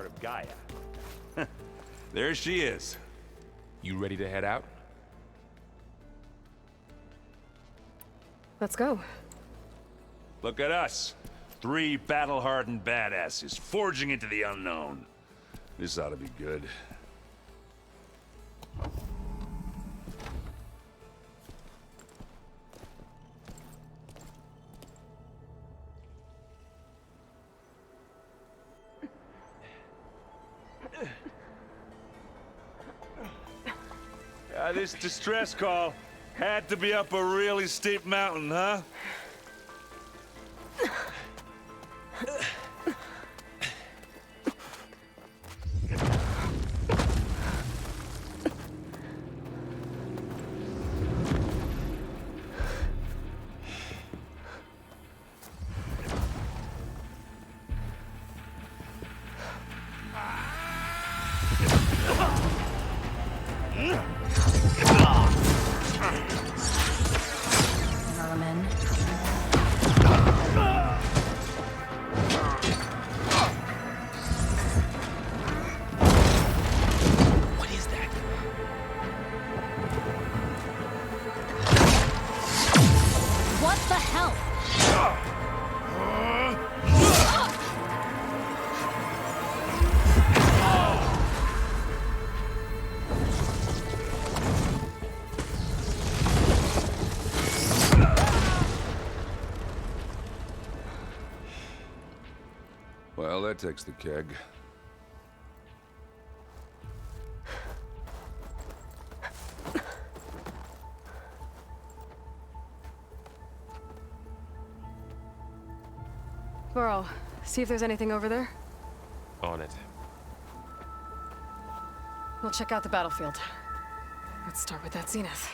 of Gaia. There she is. You ready to head out? Let's go. Look at us. 3 battle-hardened badasses forging into the unknown. This ought to be good. This distress call had to be up a really steep mountain, huh? Well, that takes the keg. Burrow, see if there's anything over there. On it. We'll check out the battlefield. Let's start with that zenith.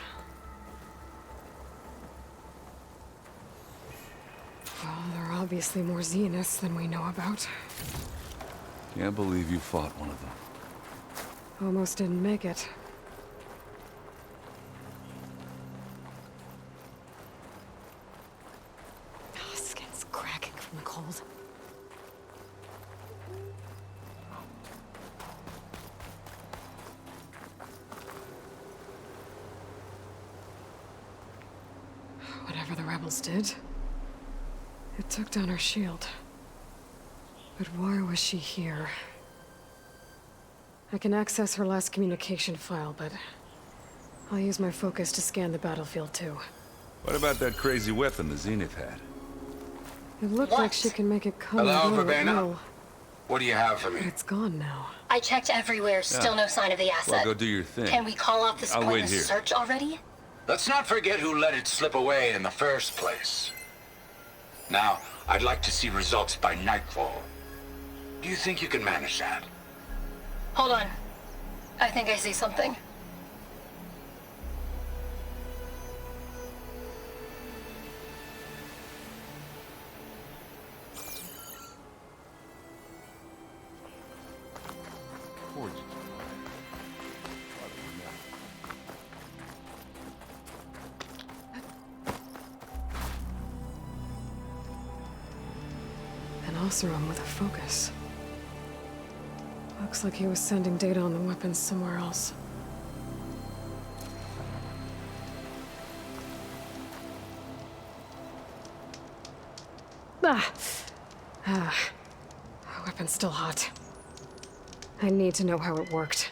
Well, there are obviously more zeniths than we know about. Can't believe you fought one of them. Almost didn't make it. Oh, skin's cracking from the cold. Whatever the rebels did, it took down her shield. But why was she here? I can access her last communication file, but I'll use my focus to scan the battlefield too. What about that crazy weapon the Zenith had? It looked like she can make it come and Hello, go at Verbena? will, What do you have for but me? it's gone now. I checked everywhere, still no sign of the asset. Well, go do your thing. Can we call off this I'll wait pointless here. search already? Let's not forget who let it slip away in the first place. Now, I'd like to see results by nightfall. Do you think you can manage that? Hold on. I think I see something. An Oseram with a focus. Looks like he was sending data on the weapons somewhere else. Weapon's still hot. I need to know how it worked.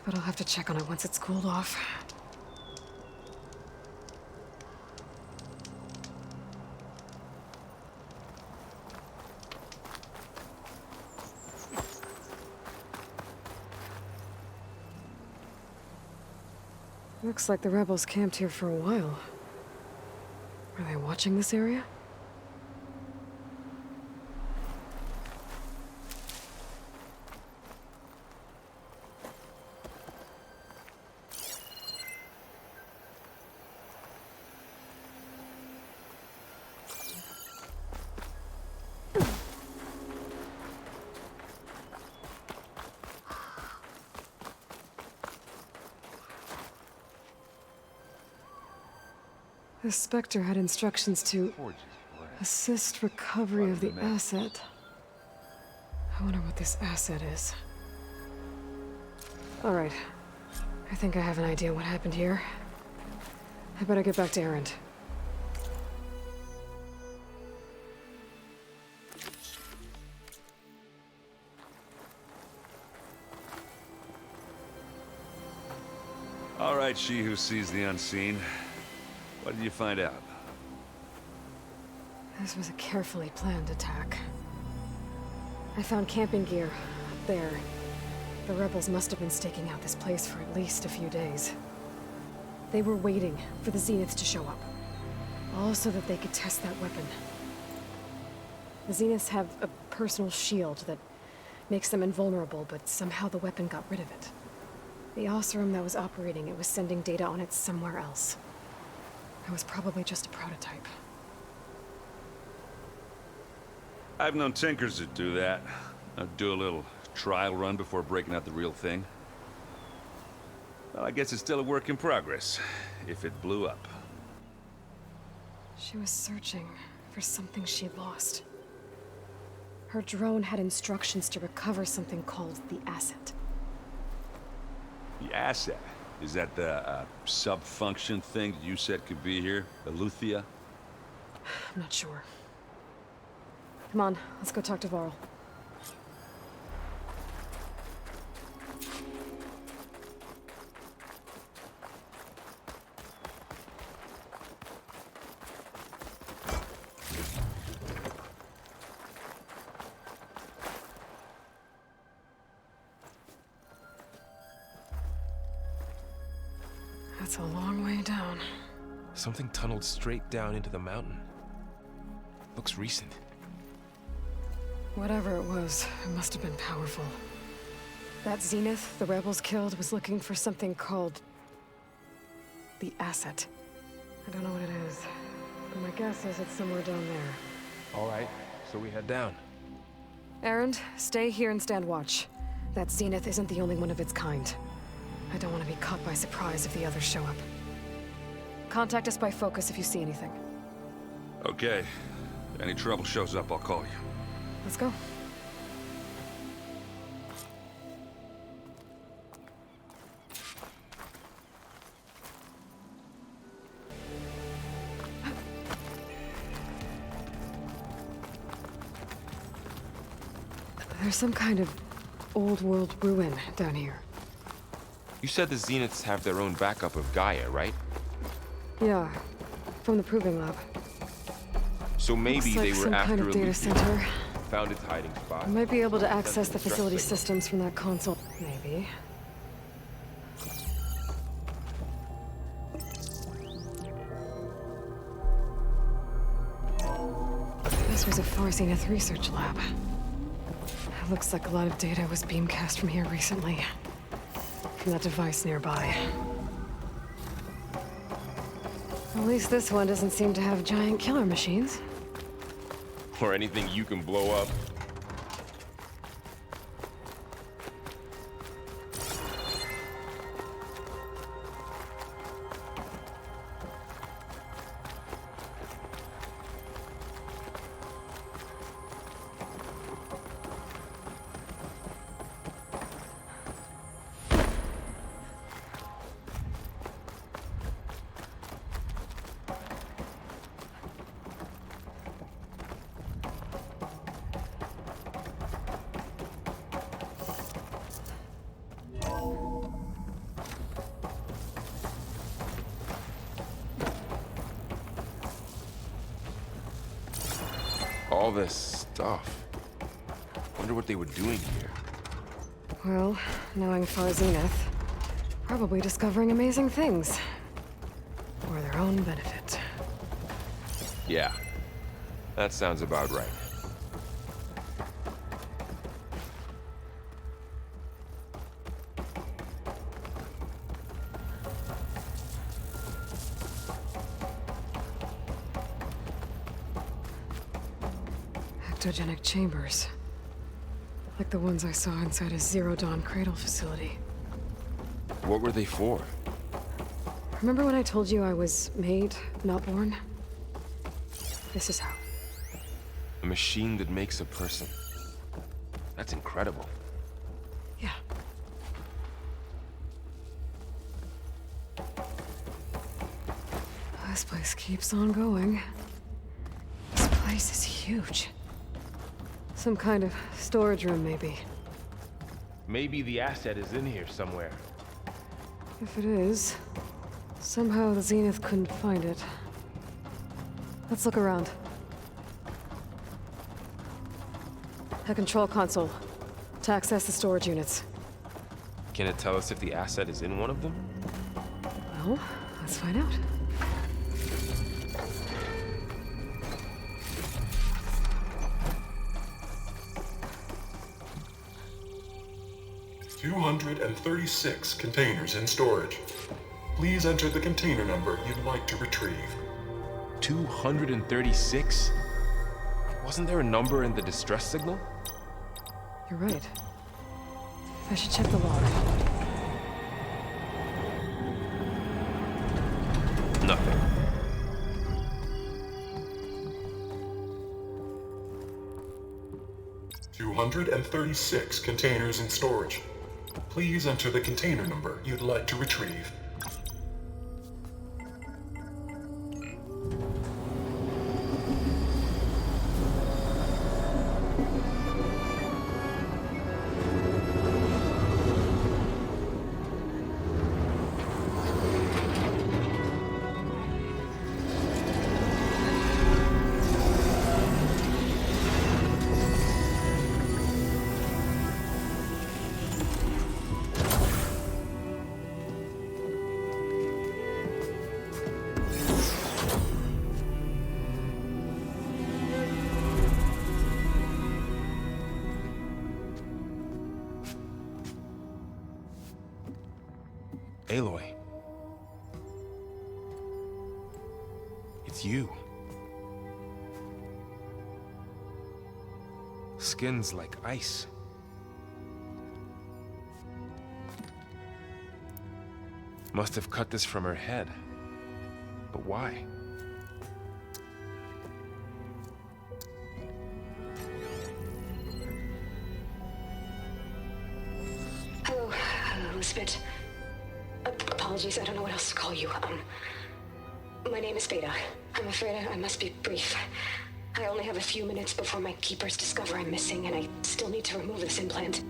But I'll have to check on it once it's cooled off. Looks like the rebels camped here for a while. Are they watching this area? The Spectre had instructions to assist recovery of the asset. I wonder what this asset is. Alright. I think I have an idea what happened here. I better get back to Erend. All right, she who sees the unseen. What did you find out? This was a carefully planned attack. I found camping gear up there. The rebels must have been staking out this place for at least a few days. They were waiting for the Zeniths to show up. All so that they could test that weapon. The Zeniths have a personal shield that makes them invulnerable, but somehow the weapon got rid of it. The Oseram that was operating it was sending data on it somewhere else. It was probably just a prototype. I've known tinkers that do that. I'd do a little trial run before breaking out the real thing. Well, I guess it's still a work in progress, if it blew up. She was searching for something she lost. Her drone had instructions to recover something called the asset. The asset? Is that the sub-function thing that you said could be here? The Luthia? I'm not sure. Come on, let's go talk to Varl. That's a long way down. Something tunneled straight down into the mountain. Looks recent. Whatever it was, it must have been powerful. That Zenith the rebels killed was looking for something called the asset. I don't know what it is, but my guess is it's somewhere down there. All right, so we head down. Erend, stay here and stand watch. That Zenith isn't the only one of its kind. I don't want to be caught by surprise if the others show up. Contact us by focus if you see anything. Okay. If any trouble shows up, I'll call you. Let's go. There's some kind of old world ruin down here. You said the Zeniths have their own backup of Gaia, right? Yeah, from the proving lab. So maybe Looks like they were some after kind of data Aloy, center. found its hiding spot. I might be able to access the Stress facility signal. systems from that console. Maybe. This was a Far Zenith research lab. It looks like a lot of data was beamcast from here recently. From that device nearby. At least this one doesn't seem to have giant killer machines. Or anything you can blow up. All this stuff. Wonder what they were doing here. Well, knowing Far Zenith, probably discovering amazing things. For their own benefit. Yeah, that sounds about right. Ectogenic chambers. Like the ones I saw inside a Zero Dawn cradle facility. What were they for? Remember when I told you I was made, not born? This is how. A machine that makes a person. That's incredible. Yeah. This place keeps on going. This place is huge. Some kind of storage room, maybe. Maybe the asset is in here somewhere. If it is, somehow the Zenith couldn't find it. Let's look around. A control console to access the storage units. Can it tell us if the asset is in one of them? Well, let's find out. "236 containers in storage. Please enter the container number you'd like to retrieve." 236? Wasn't there a number in the distress signal? You're right. I should check the log. Nothing. "236 containers in storage. Please enter the container number you'd like to retrieve." Aloy. It's you. Skin's like ice. Must have cut this from her head. But why? Hello, Elizabeth. Apologies, I don't know what else to call you. My name is Beta. I'm afraid I must be brief. I only have a few minutes before my keepers discover I'm missing, and I still need to remove this implant.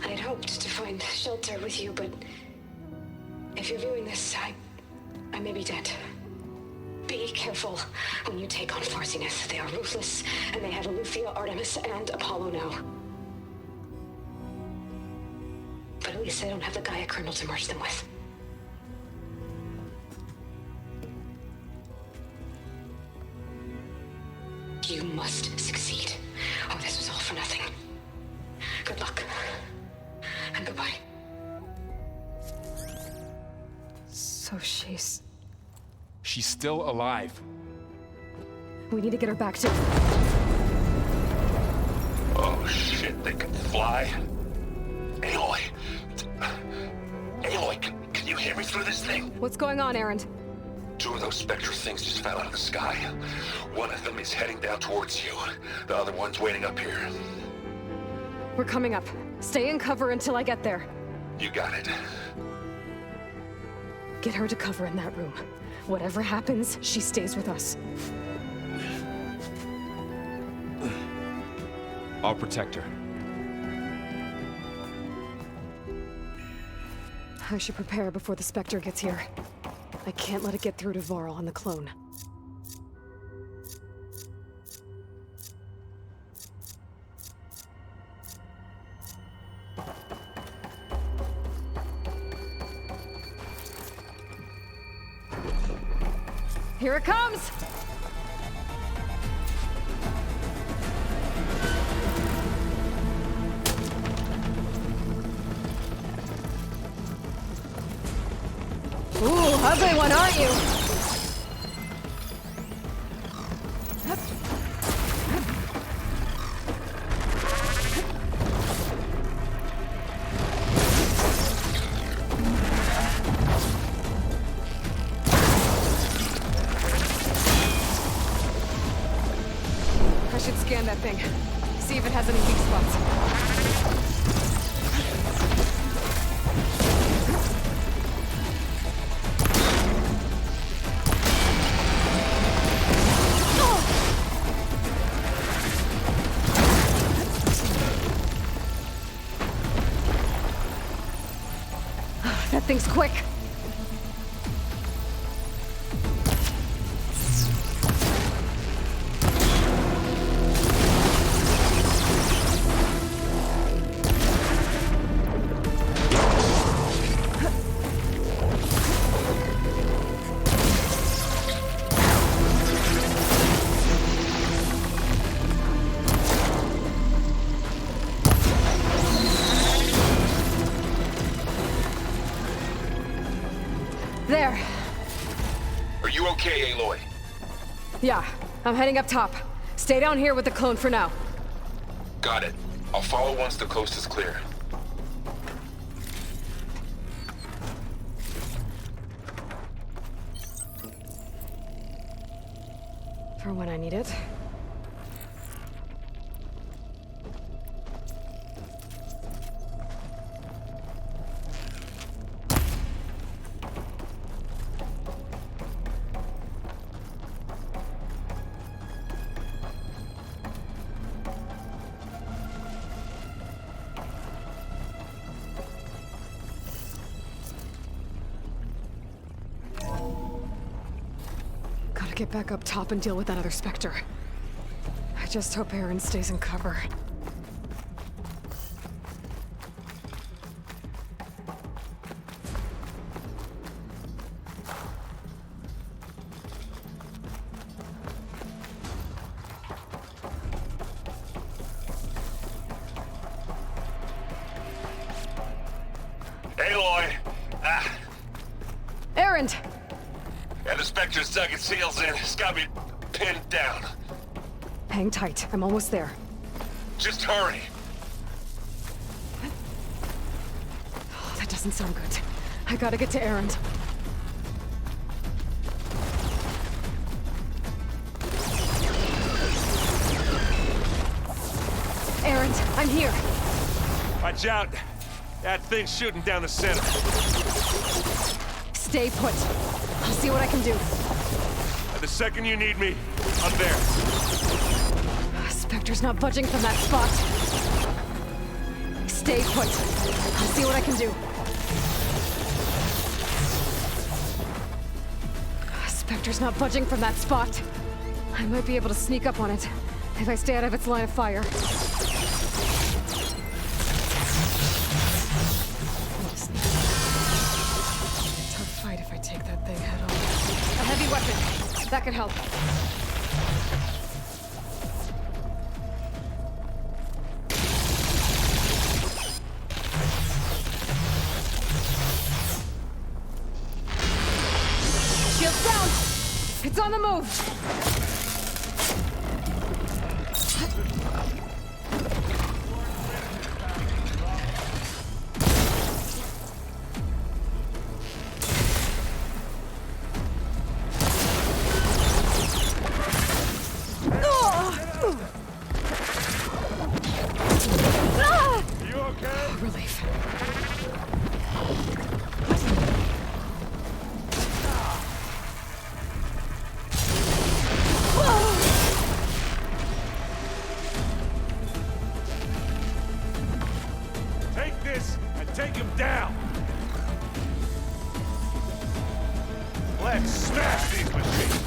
I had hoped to find shelter with you, but if you're viewing this, I may be dead. Be careful when you take on Far Zenith. They are ruthless, and they have Aletheia, Artemis, and Apollo now. But at least I don't have the Gaia kernel to merge them with. You must succeed. Oh, this was all for nothing. Good luck. And goodbye. So she's... She's still alive. We need to get her back to... Oh shit, they can fly? Aloy! Aloy, can you hear me through this thing? What's going on, Erend? Two of those spectral things just fell out of the sky. One of them is heading down towards you. The other one's waiting up here. We're coming up. Stay in cover until I get there. You got it. Get her to cover in that room. Whatever happens, she stays with us. I'll protect her. I should prepare before the Spectre gets here. I can't let it get through to Varl on the clone. Here it comes! Ooh, ugly one, aren't you? I should scan that thing. see if it has any weak spots. That thing's quick. There. Are you okay, Aloy? Yeah, I'm heading up top. Stay down here with the clone for now. Got it. I'll follow once the coast is clear. For when I need it. Gotta get back up top and deal with that other Spectre. I just hope Aaron stays in cover. Aloy! Aaron! Yeah, the Spectre's dug its heels in. It's got me pinned down. Hang tight, I'm almost there. Just hurry. Oh, that doesn't sound good. I gotta get to Aaron. Aaron, I'm here. Watch out. That thing's shooting down the center. Stay put. I'll see what I can do. The second you need me, I'm there. Spectre's not budging from that spot. Stay put. I'll see what I can do. Spectre's not budging from that spot. I might be able to sneak up on it if I stay out of its line of fire. Tough fight if I take that thing head on. A heavy weapon. That could help. Shields down! It's on the move! You okay? Relief. Take this and take him down. Let's smash these machines.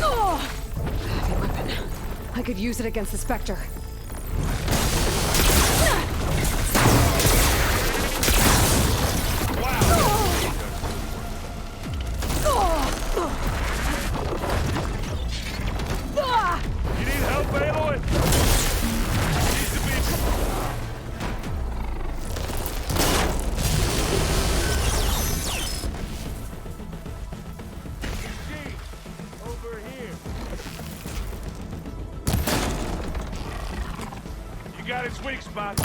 Heavy weapon. I could use it against the Spectre. You need help, Aloy? Needs to be... Over here. You got its weak spot.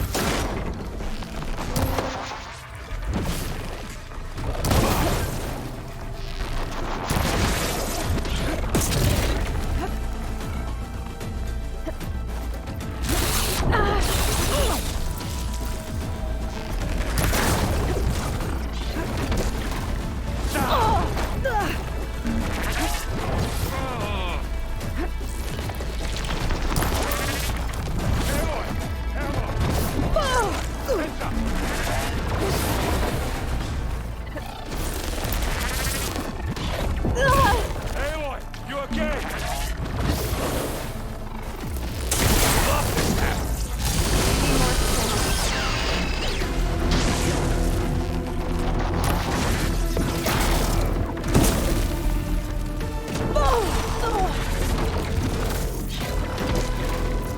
Aloy, you okay? Lost this map.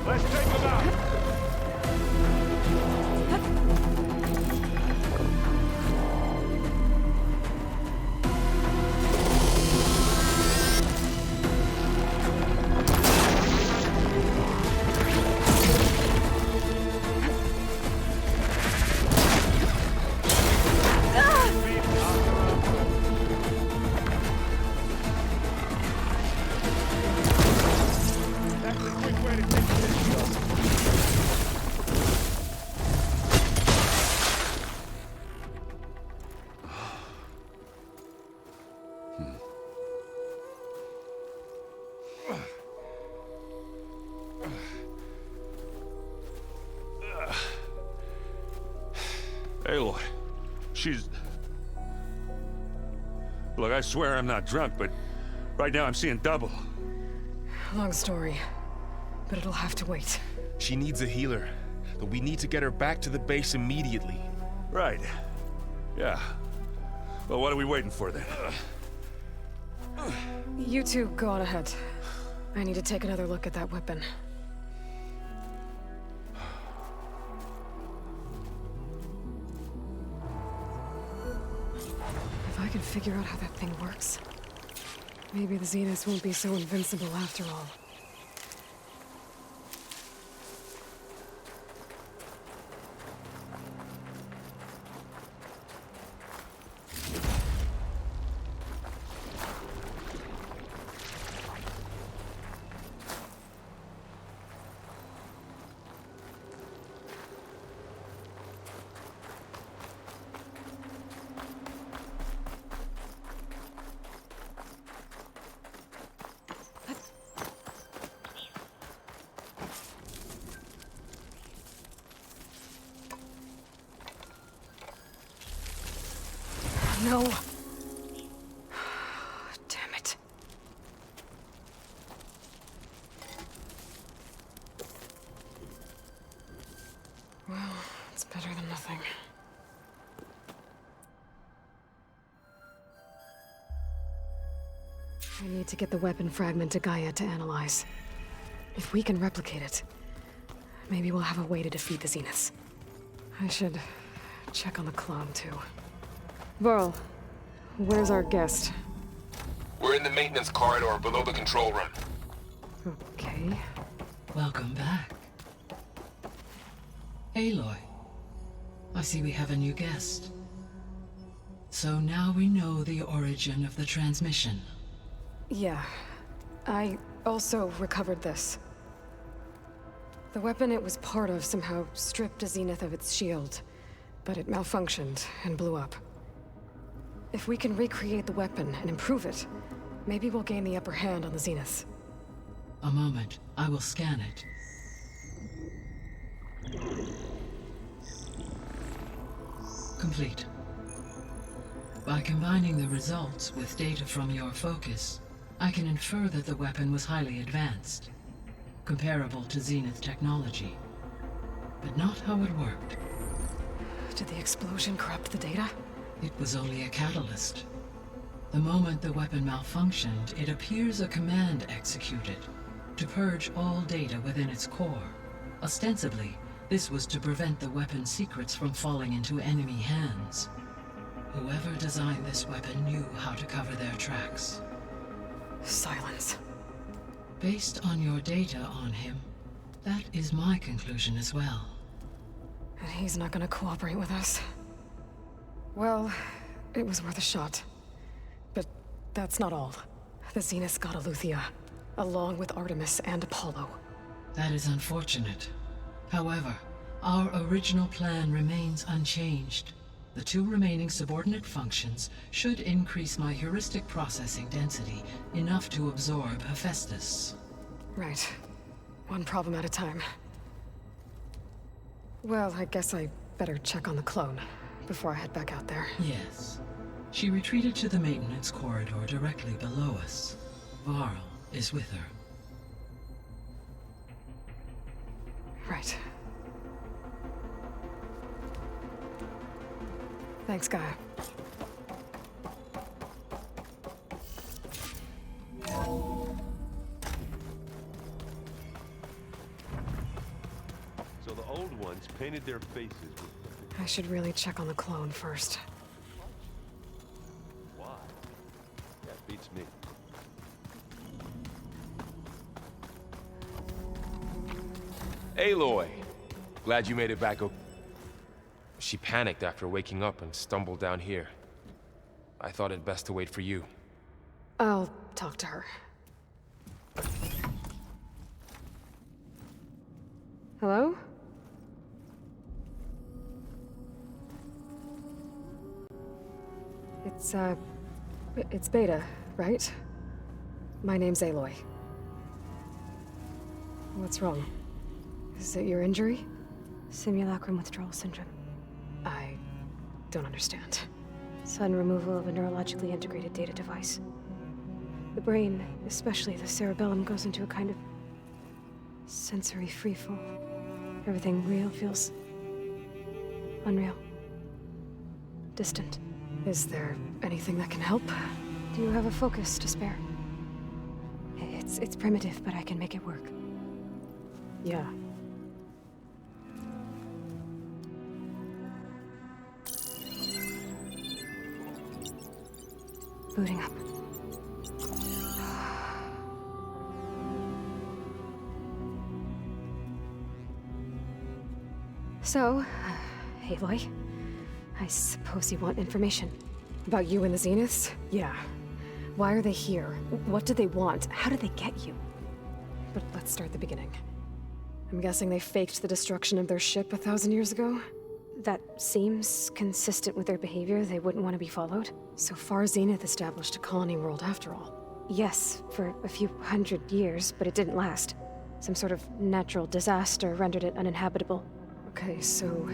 Let's take them out. That's a quick way to take this. Aloy, she's... Look, I swear I'm not drunk, but right now I'm seeing double. Long story, but it'll have to wait. She needs a healer, but we need to get her back to the base immediately. Right. Yeah. Well, what are we waiting for then? You two go on ahead. I need to take another look at that weapon. If I can figure out how that thing works, maybe the Zeniths won't be so invincible after all. No. Damn it. Well, it's better than nothing. I need to get the weapon fragment to Gaia to analyze. If we can replicate it, maybe we'll have a way to defeat the Zeniths. I should check on the clone, too. Varl, where's our guest? We're in the maintenance corridor below the control room. Okay. Welcome back. Aloy, I see we have a new guest. So now we know the origin of the transmission. Yeah. I also recovered this. The weapon it was part of somehow stripped a Zenith of its shield, but it malfunctioned and blew up. If we can recreate the weapon and improve it, maybe we'll gain the upper hand on the Zeniths. A moment, I will scan it. Complete. By combining the results with data from your focus, I can infer that the weapon was highly advanced, comparable to Zenith technology, but not how it worked. Did the explosion corrupt the data? It was only a catalyst. The moment the weapon malfunctioned, it appears a command executed to purge all data within its core. Ostensibly, this was to prevent the weapon's secrets from falling into enemy hands. Whoever designed this weapon knew how to cover their tracks. Silence. Based on your data on him, that is my conclusion as well. And he's not gonna cooperate with us. Well, it was worth a shot. But that's not all. The Zeniths got Aletheia, along with Artemis and Apollo. That is unfortunate. However, our original plan remains unchanged. The 2 remaining subordinate functions should increase my heuristic processing density enough to absorb Hephaestus. Right. One problem at a time. Well, I guess I better check on the clone before I head back out there. Yes. She retreated to the maintenance corridor directly below us. Varl is with her. Right. Thanks, Gaia. So the old ones painted their faces with... I should really check on the clone first. Why? That beats me. Aloy! Glad you made it back. She panicked after waking up and stumbled down here. I thought it best to wait for you. I'll talk to her. Hello? It's Beta, right? My name's Aloy. What's wrong? Is it your injury? Simulacrum withdrawal syndrome. I don't understand. Sudden removal of a neurologically integrated data device. The brain, especially the cerebellum, goes into a kind of sensory freefall. Everything real feels unreal. Distant. Is there anything that can help? Do you have a focus to spare? It's primitive, but I can make it work. Yeah. Booting up. So, Aloy, I suppose you want information. About you and the Zeniths? Yeah. Why are they here? What do they want? How did they get you? But let's start at the beginning. I'm guessing they faked the destruction of their ship 1,000 years ago? That seems consistent with their behavior. They wouldn't want to be followed. So far, Zenith established a colony world after all. Yes, for a few hundred years, but it didn't last. Some sort of natural disaster rendered it uninhabitable. Okay, so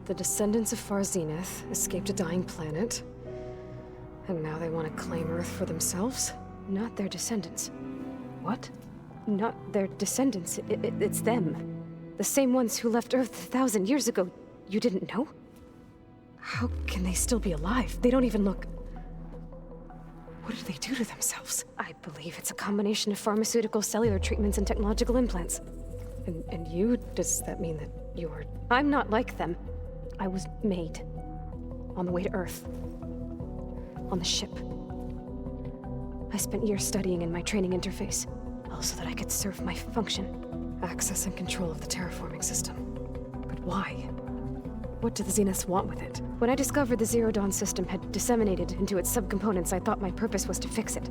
the descendants of Far Zenith escaped a dying planet, and now they want to claim Earth for themselves? Not their descendants. What? Not their descendants. It's them. The same ones who left Earth 1,000 years ago. You didn't know? How can they still be alive? They don't even look... What did they do to themselves? I believe it's a combination of pharmaceutical, cellular treatments, and technological implants. And you? Does that mean that you're... I'm not like them. I was made. On the way to Earth. On the ship. I spent years studying in my training interface, all so that I could serve my function. Access and control of the terraforming system. But why? What do the Zeniths want with it? When I discovered the Zero Dawn system had disseminated into its subcomponents, I thought my purpose was to fix it.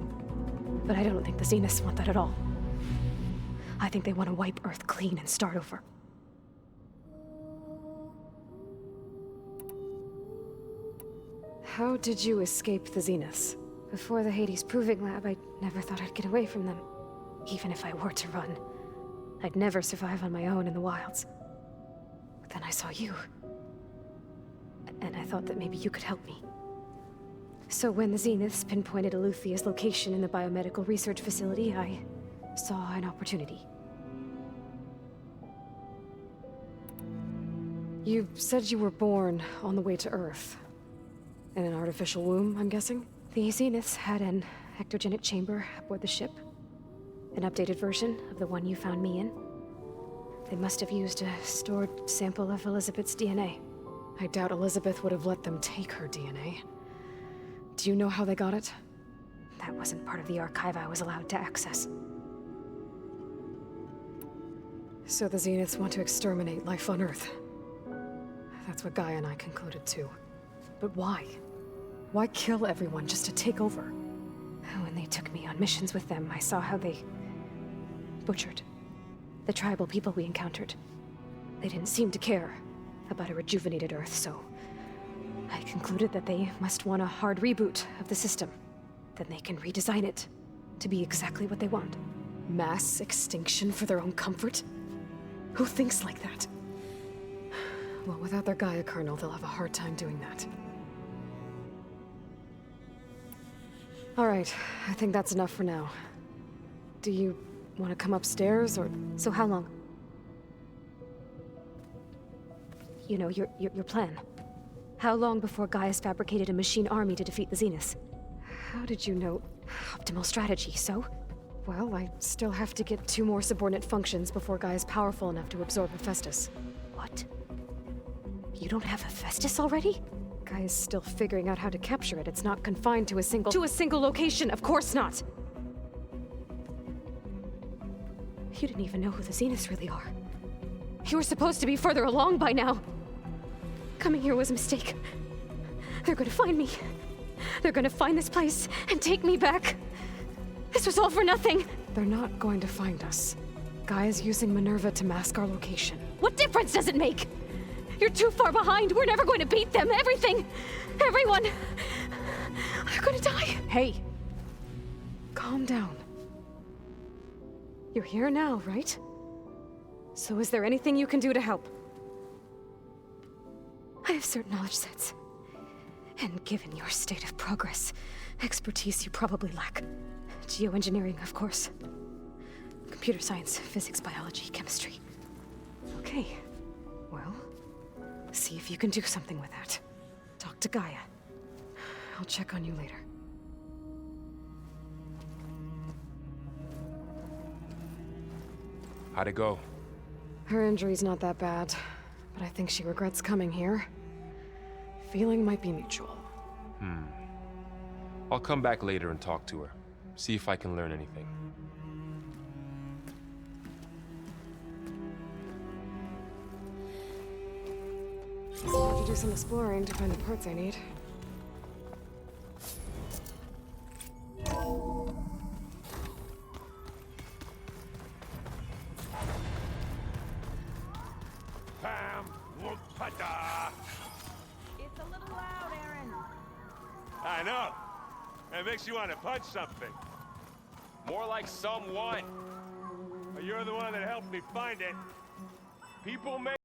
But I don't think the Zeniths want that at all. I think they want to wipe Earth clean and start over. How did you escape the Zeniths? Before the Hades Proving Lab, I never thought I'd get away from them. Even if I were to run, I'd never survive on my own in the wilds. But then I saw you. And I thought that maybe you could help me. So when the Zeniths pinpointed Eluthia's location in the biomedical research facility, I saw an opportunity. You said you were born on the way to Earth. In an artificial womb, I'm guessing? The Zeniths had an ectogenic chamber aboard the ship. An updated version of the one you found me in. They must have used a stored sample of Elizabeth's DNA. I doubt Elizabeth would have let them take her DNA. Do you know how they got it? That wasn't part of the archive I was allowed to access. So the Zeniths want to exterminate life on Earth. That's what Gaia and I concluded too. But why? Why kill everyone just to take over? When they took me on missions with them, I saw how they butchered the tribal people we encountered. They didn't seem to care about a rejuvenated Earth, so I concluded that they must want a hard reboot of the system. Then they can redesign it to be exactly what they want. Mass extinction for their own comfort? Who thinks like that? Well, without their Gaia kernel, they'll have a hard time doing that. All right, I think that's enough for now. Do you want to come upstairs, or... So how long? You know, your plan. How long before Gaia's fabricated a machine army to defeat the Zeniths? How did you know? Optimal strategy, so? Well, I still have to get 2 more subordinate functions before Gaia's powerful enough to absorb Hephaestus. What? You don't have Hephaestus already? Gaia's still figuring out how to capture it. It's not confined to a single... To a single location! Of course not! You didn't even know who the Zeniths really are. You were supposed to be further along by now! Coming here was a mistake. They're gonna find me. They're gonna find this place and take me back. This was all for nothing! They're not going to find us. Gaia's using Minerva to mask our location. What difference does it make? You're too far behind. We're never going to beat them. Everything, everyone, they're gonna die. Hey, calm down. You're here now, right? So is there anything you can do to help? I have certain knowledge sets. And given your state of progress, expertise you probably lack. Geoengineering, of course. Computer science, physics, biology, chemistry. Okay, well, see if you can do something with that. Talk to Gaia. I'll check on you later. How'd it go? Her injury's not that bad, but I think she regrets coming here. Feeling might be mutual. I'll come back later and talk to her. See if I can learn anything. So I'll have to do some exploring to find the parts I need. Pam, whoop-a-da. It's a little loud, Aaron. I know. It makes you want to punch something. More like someone. But you're the one that helped me find it. People make